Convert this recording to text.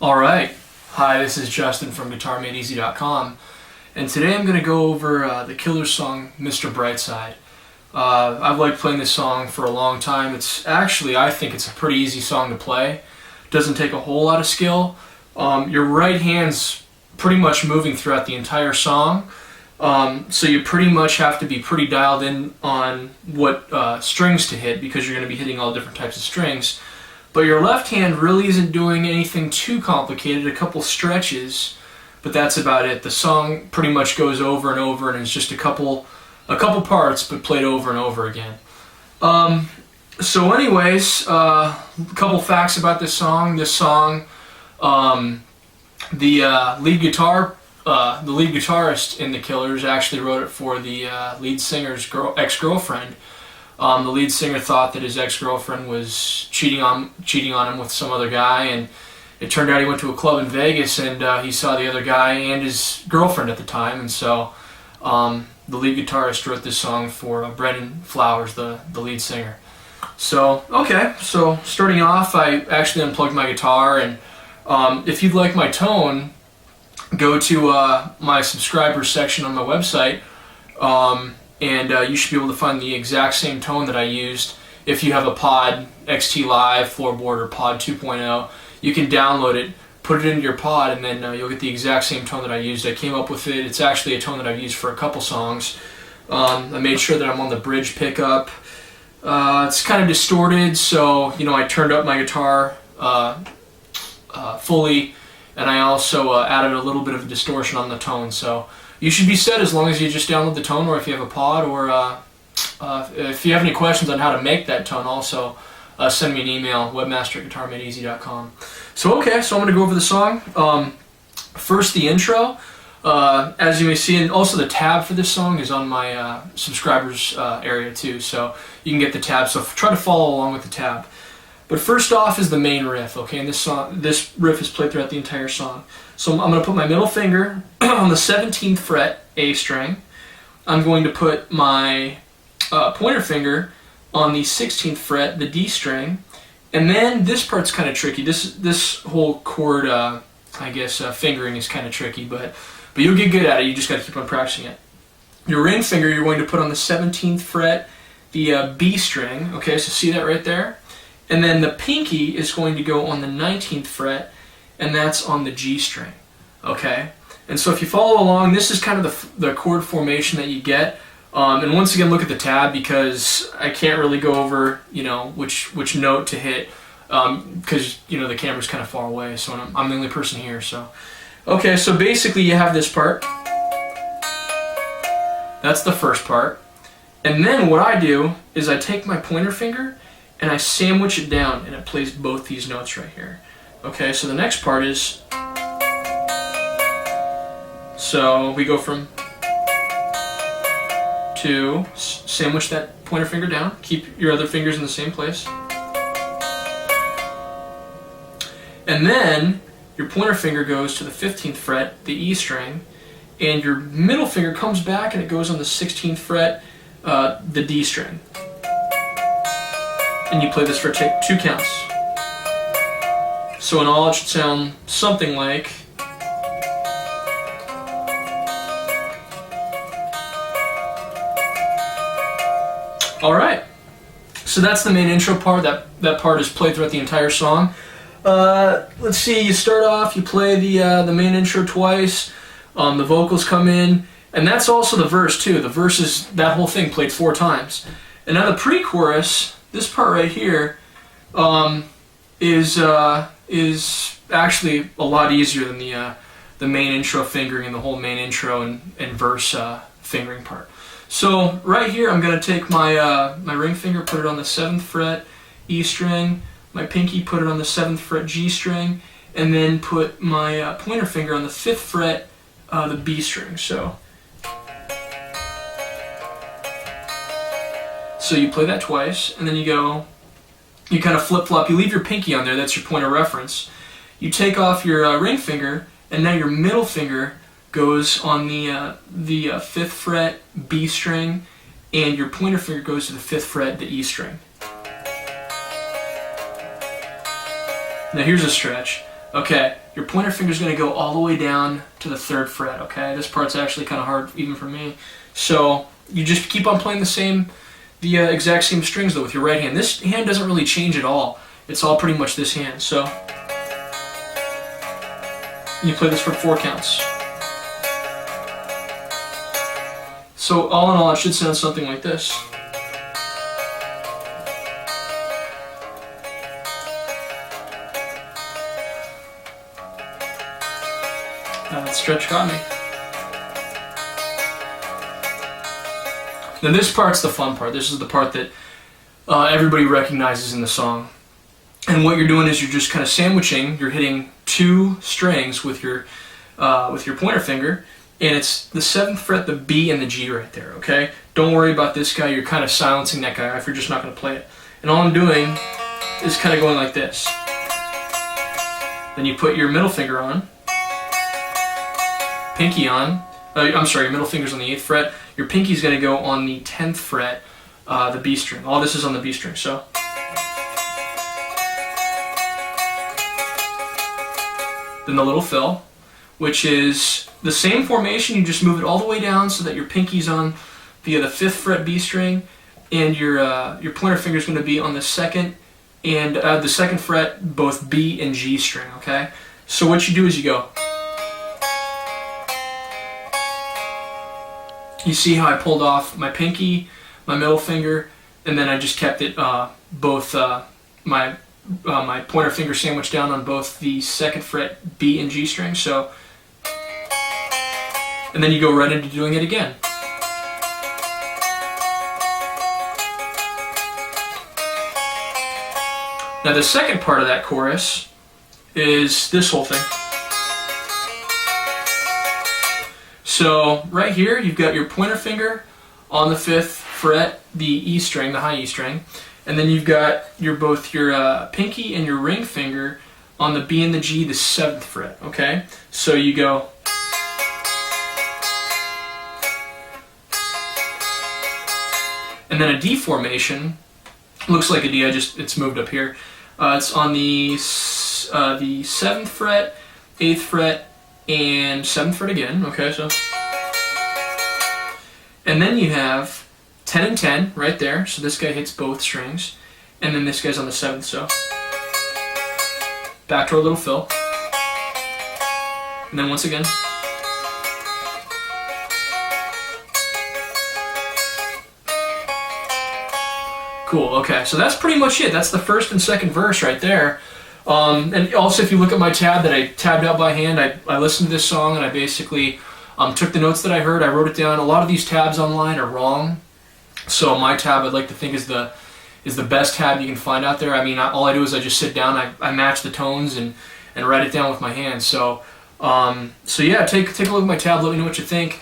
Alright, hi, this is Justin from GuitarMadeEZ.com, and today I'm going to go over the Killer song, Mr. Brightside. I've liked playing this song for a long time. It's actually, I think it's a pretty easy song to play. Doesn't take a whole lot of skill. Your right hand's pretty much moving throughout the entire song, so you pretty much have to be pretty dialed in on what strings to hit, because you're going to be hitting all different types of strings. But your left hand really isn't doing anything too complicated, a couple stretches, but that's about it. The song pretty much goes over and over, and it's just a couple parts, but played over and over again. So anyways, a couple facts about this song. This song, the lead guitarist in The Killers actually wrote it for the lead singer's ex-girlfriend. The lead singer thought that his ex-girlfriend was cheating on him with some other guy, and it turned out he went to a club in Vegas and he saw the other guy and his girlfriend at the time, and so the lead guitarist wrote this song for Brendan Flowers, the lead singer. So, okay, so starting off, I actually unplugged my guitar, and if you'd like my tone, go to my subscribers section on my website, and you should be able to find the exact same tone that I used. If you have a Pod XT Live, Floorboard, or Pod 2.0, you can download it, put it into your pod, and then you'll get the exact same tone that I used. I came up with it. It's actually a tone that I've used for a couple songs. I made sure that I'm on the bridge pickup. It's kind of distorted, so I turned up my guitar fully, and I also added a little bit of distortion on the tone. So you should be set as long as you just download the tone, or if you have a pod, or if you have any questions on how to make that tone, also send me an email, webmaster@GuitarMadeEZ.com. So okay, so I'm going to go over the song. First, the intro. As you may see, and also the tab for this song is on my subscribers area too, so you can get the tab, so try to follow along with the tab. But first off is the main riff, okay, and this riff is played throughout the entire song. So I'm going to put my middle finger on the 17th fret, A string. I'm going to put my pointer finger on the 16th fret, the D string, and then this part's kind of tricky. This whole chord, fingering is kind of tricky, but you'll get good at it. You just got to keep on practicing it. Your ring finger you're going to put on the 17th fret, the B string. Okay, so see that right there? And then the pinky is going to go on the 19th fret, and that's on the G string. Okay? And so if you follow along, this is kind of the chord formation that you get. And once again, look at the tab, because I can't really go over, which note to hit, because, the camera's kind of far away, so I'm the only person here, so. Okay, so basically you have this part. That's the first part. And then what I do is I take my pointer finger and I sandwich it down, and it plays both these notes right here. Okay, so the next part is, so we go from to, sandwich that pointer finger down, keep your other fingers in the same place, and then your pointer finger goes to the 15th fret, the E string, and your middle finger comes back and it goes on the 16th fret, the D string. And you play this for 2 counts. So in all, it should sound something like. Alright, so that's the main intro part. That part is played throughout the entire song. Let's see, you start off, you play the main intro twice, the vocals come in, and that's also the verse too. The verse is that whole thing played 4 times. And now the pre-chorus, this part right here, is actually a lot easier than the main intro fingering and the whole main intro and verse fingering part. So right here, I'm going to take my my ring finger, put it on the 7th fret, E string, my pinky, put it on the 7th fret, G string, and then put my pointer finger on the 5th fret, the B string. So you play that twice, and then you kind of flip-flop, you leave your pinky on there, that's your point of reference. You take off your ring finger, and now your middle finger goes on the 5th fret, B string, and your pointer finger goes to the 5th fret, the E string. Now here's a stretch. Okay, your pointer finger is going to go all the way down to the 3rd fret, okay? This part's actually kind of hard even for me. So you just keep on playing the exact same strings though with your right hand. This hand doesn't really change at all. It's all pretty much this hand. So you play this for 4 counts. So all in all, it should sound something like this. That stretch got me. Now this part's the fun part. This is the part that everybody recognizes in the song. And what you're doing is you're just kind of sandwiching. You're hitting 2 strings with your pointer finger, and it's the 7th fret, the B, and the G right there. Okay, don't worry about this guy. You're kind of silencing that guy if you're just not going to play it. And all I'm doing is kind of going like this. Then you put your middle finger on, pinky on. I'm sorry, your middle finger's on the 8th fret. Your pinky's going to go on the 10th fret, the B string. All this is on the B string. So. Then the little fill, which is the same formation, you just move it all the way down so that your pinky's on the 5th fret B string, and your pointer finger is going to be on the 2nd and the 2nd fret, both B and G string. Okay, so what you do is you go. You see how I pulled off my pinky, my middle finger, and then I just kept it both my pointer finger sandwiched down on both the 2nd fret B and G string. So, and then you go right into doing it again. Now the second part of that chorus is this whole thing. So right here you've got your pointer finger on the 5th fret, the E string, the high E string, and then you've got both your pinky and your ring finger on the B and the G, the 7th fret. Okay, so you go. And then a D formation looks like a D. It's moved up here. It's on the 7th fret, 8th fret, and 7th fret again. Okay, so. And then you have 10 and 10 right there. So this guy hits both strings. And then this guy's on the 7th, so. Back to our little fill. And then once again. Cool, okay, so that's pretty much it. That's the 1st and 2nd verse right there. And also, if you look at my tab that I tabbed out by hand, I listened to this song and I basically took the notes that I heard, I wrote it down. A lot of these tabs online are wrong, so my tab I'd like to think is the best tab you can find out there. I mean, all I do is I just sit down, I match the tones and write it down with my hands. So yeah, take a look at my tab. Let me know what you think.